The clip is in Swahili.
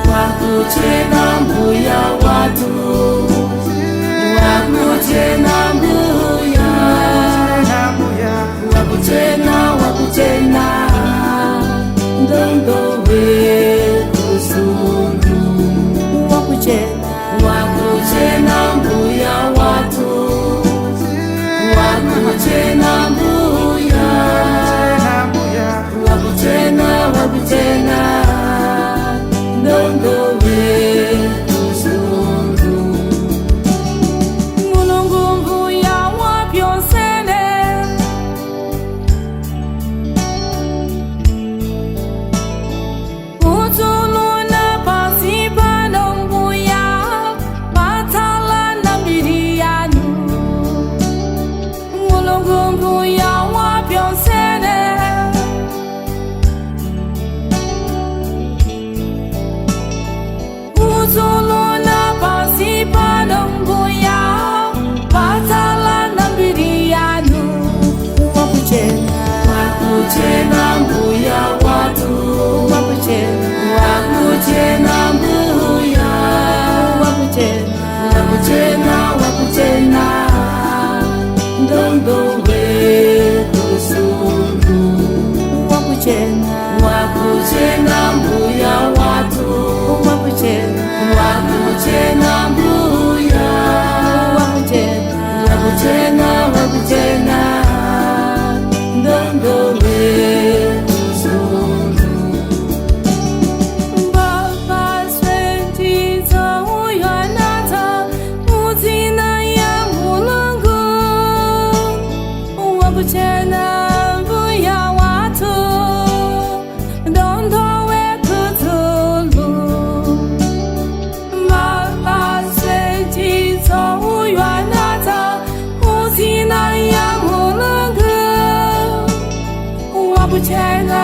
wakutena mbuya watu, wakutena mbuya, wakutena ndondo wetu sundu, wakutena mbuya watu, wakutena mbuya, wakutena ndondo wetu sundu. Mulungu mbuya wabyonsene, utuluna pasipano mbuya, patala na mbiriyanu. Mulungu mbuya wabyonsene, utuluna pasipano mbuya, patala na mbiriyanu. Wakutena mbuya watu, wakutena mbuya, wakutena ndondo wetu sundu, wakutena mbuya watu, wakutena mbuya, wakutena ndondo wetu sundu. Baba swetizo uyanata, uzina ya Mulungu, wakutena mbuya watu, ndondo wetu tulu. Baba swetizo uyanata, uzina ya Mulungu, wakutena